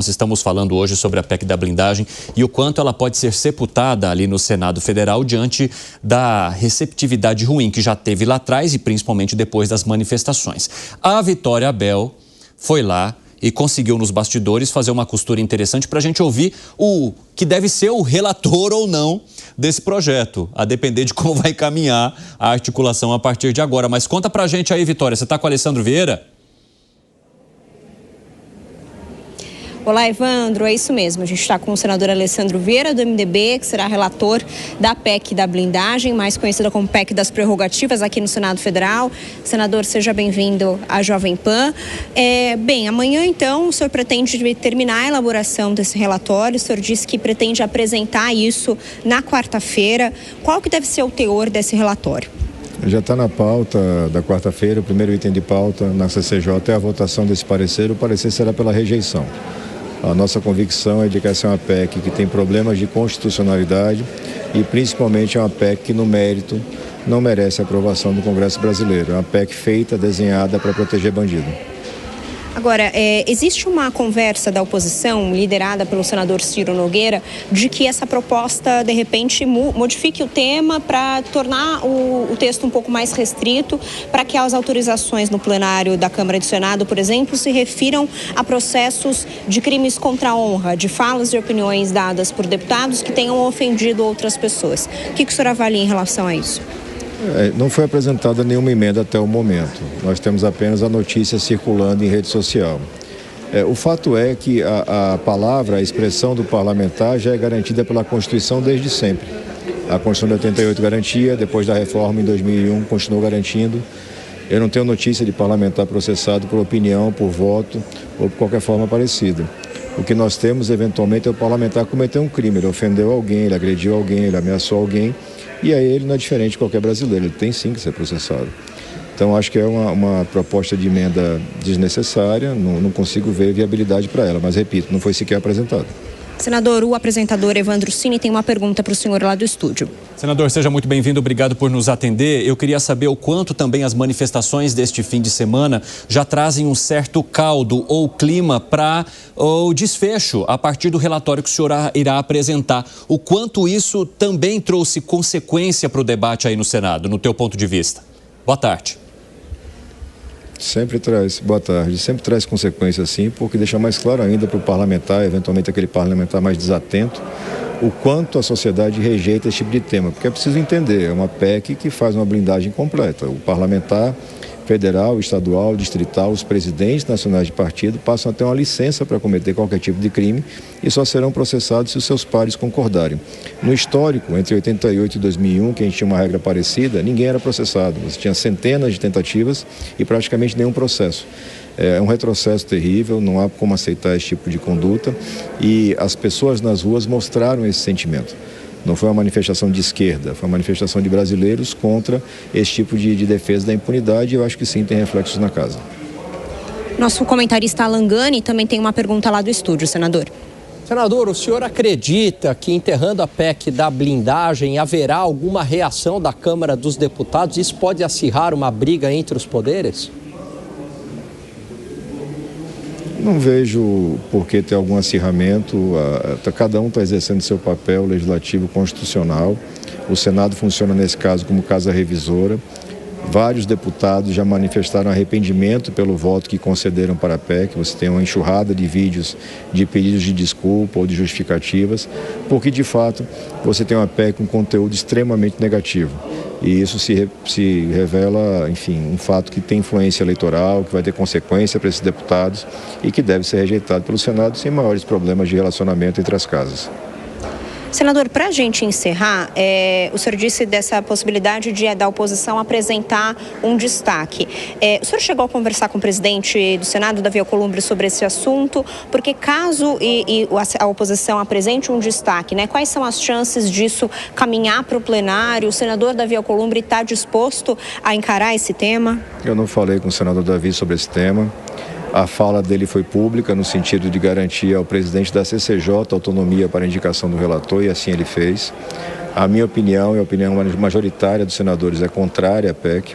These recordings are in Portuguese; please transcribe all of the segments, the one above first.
Nós estamos falando hoje sobre a PEC da blindagem e o quanto ela pode ser sepultada ali no Senado Federal diante da receptividade ruim que já teve lá atrás e principalmente depois das manifestações. A Vitória Abel foi lá e conseguiu nos bastidores fazer uma costura interessante para a gente ouvir o que deve ser o relator ou não desse projeto, a depender de como vai caminhar a articulação a partir de agora. Mas conta pra gente aí, Vitória, você está com o Alessandro Vieira? Olá, Evandro, é isso mesmo. A gente está com o senador Alessandro Vieira, do MDB, que será relator da PEC da blindagem, mais conhecida como PEC das prerrogativas aqui no Senado Federal. Senador, seja bem-vindo à Jovem Pan. Bem, amanhã, então, o senhor pretende terminar a elaboração desse relatório. O senhor disse que pretende apresentar isso na quarta-feira. Qual que deve ser o teor desse relatório? Já está na pauta da quarta-feira, o primeiro item de pauta na CCJ é a votação desse parecer. O parecer será pela rejeição. A nossa convicção é de que essa é uma PEC que tem problemas de constitucionalidade e principalmente é uma PEC que no mérito não merece a aprovação do Congresso brasileiro. É uma PEC feita, desenhada para proteger bandido. Agora, existe uma conversa da oposição, liderada pelo senador Ciro Nogueira, de que essa proposta, de repente, modifique o tema para tornar o texto um pouco mais restrito, para que as autorizações no plenário da Câmara e do Senado, por exemplo, se refiram a processos de crimes contra a honra, de falas e opiniões dadas por deputados que tenham ofendido outras pessoas. O que o senhor avalia em relação a isso? Não foi apresentada nenhuma emenda até o momento. Nós temos apenas a notícia circulando em rede social. O fato é que a palavra, a expressão do parlamentar já é garantida pela Constituição desde sempre. A Constituição de 88 garantia, depois da reforma em 2001 continuou garantindo. Eu não tenho notícia de parlamentar processado por opinião, por voto ou por qualquer forma parecida. O que nós temos, eventualmente, é o parlamentar cometer um crime. Ele ofendeu alguém, ele agrediu alguém, ele ameaçou alguém. E aí ele não é diferente de qualquer brasileiro, ele tem sim que ser processado. Então acho que é uma proposta de emenda desnecessária, não consigo ver viabilidade para ela, mas repito, não foi sequer apresentada. Senador, o apresentador Evandro Cini tem uma pergunta para o senhor lá do estúdio. Senador, seja muito bem-vindo, obrigado por nos atender. Eu queria saber o quanto também as manifestações deste fim de semana já trazem um certo caldo ou clima para o desfecho a partir do relatório que o senhor irá apresentar. O quanto isso também trouxe consequência para o debate aí no Senado, no teu ponto de vista. Boa tarde. Boa tarde, sempre traz consequências sim, porque deixa mais claro ainda para o parlamentar, eventualmente aquele parlamentar mais desatento, o quanto a sociedade rejeita esse tipo de tema, porque é preciso entender, é uma PEC que faz uma blindagem completa. O parlamentar federal, estadual, distrital, os presidentes nacionais de partido passam a ter uma licença para cometer qualquer tipo de crime e só serão processados se os seus pares concordarem. No histórico, entre 88 e 2001, que a gente tinha uma regra parecida, ninguém era processado. Você tinha centenas de tentativas e praticamente nenhum processo. É um retrocesso terrível, não há como aceitar esse tipo de conduta e as pessoas nas ruas mostraram esse sentimento. Não foi uma manifestação de esquerda, foi uma manifestação de brasileiros contra esse tipo de defesa da impunidade e eu acho que sim, tem reflexos na casa. Nosso comentarista Alan Gani também tem uma pergunta lá do estúdio, senador. Senador, o senhor acredita que enterrando a PEC da blindagem haverá alguma reação da Câmara dos Deputados? Isso pode acirrar uma briga entre os poderes? Não vejo por que ter algum acirramento, cada um está exercendo seu papel legislativo constitucional. O Senado funciona nesse caso como casa revisora. Vários deputados já manifestaram arrependimento pelo voto que concederam para a PEC. Você tem uma enxurrada de vídeos de pedidos de desculpa ou de justificativas, porque de fato você tem uma PEC com conteúdo extremamente negativo. E isso se revela, enfim, um fato que tem influência eleitoral, que vai ter consequência para esses deputados e que deve ser rejeitado pelo Senado sem maiores problemas de relacionamento entre as casas. Senador, para a gente encerrar, o senhor disse dessa possibilidade da oposição apresentar um destaque. O senhor chegou a conversar com o presidente do Senado, Davi Alcolumbre, sobre esse assunto? Porque caso a oposição apresente um destaque, né, quais são as chances disso caminhar para o plenário? O senador Davi Alcolumbre está disposto a encarar esse tema? Eu não falei com o senador Davi sobre esse tema. A fala dele foi pública no sentido de garantir ao presidente da CCJ autonomia para a indicação do relator e assim ele fez. A minha opinião e a opinião majoritária dos senadores é contrária à PEC.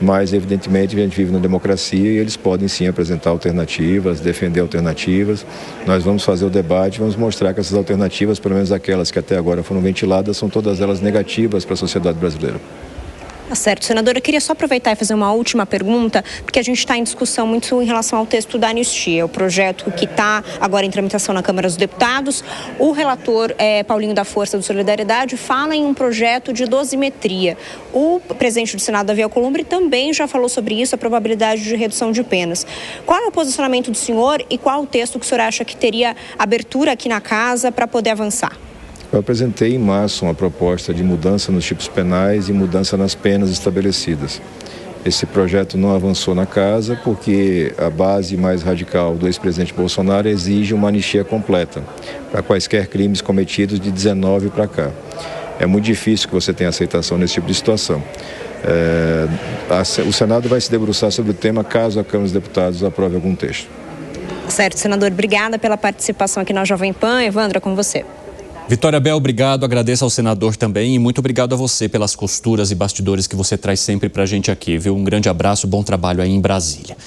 mas evidentemente a gente vive na democracia e eles podem sim apresentar alternativas, defender alternativas. Nós vamos fazer o debate, vamos mostrar que essas alternativas, pelo menos aquelas que até agora foram ventiladas, são todas elas negativas para a sociedade brasileira. Tá certo, senadora, eu queria só aproveitar e fazer uma última pergunta, porque a gente está em discussão muito em relação ao texto da anistia, o projeto que está agora em tramitação na Câmara dos Deputados. O relator Paulinho da Força do Solidariedade fala em um projeto de dosimetria. O presidente do Senado, Davi Alcolumbre, também já falou sobre isso, a probabilidade de redução de penas. Qual é o posicionamento do senhor e qual o texto que o senhor acha que teria abertura aqui na casa para poder avançar? Eu apresentei em março uma proposta de mudança nos tipos penais e mudança nas penas estabelecidas. Esse projeto não avançou na casa porque a base mais radical do ex-presidente Bolsonaro exige uma anistia completa para quaisquer crimes cometidos de 19 para cá. É muito difícil que você tenha aceitação nesse tipo de situação. O Senado vai se debruçar sobre o tema caso a Câmara dos Deputados aprove algum texto. Certo, senador. Obrigada pela participação aqui na Jovem Pan. Evandra, com você. Vitória Bel, obrigado, agradeço ao senador também e muito obrigado a você pelas costuras e bastidores que você traz sempre pra gente aqui, viu? Um grande abraço, bom trabalho aí em Brasília.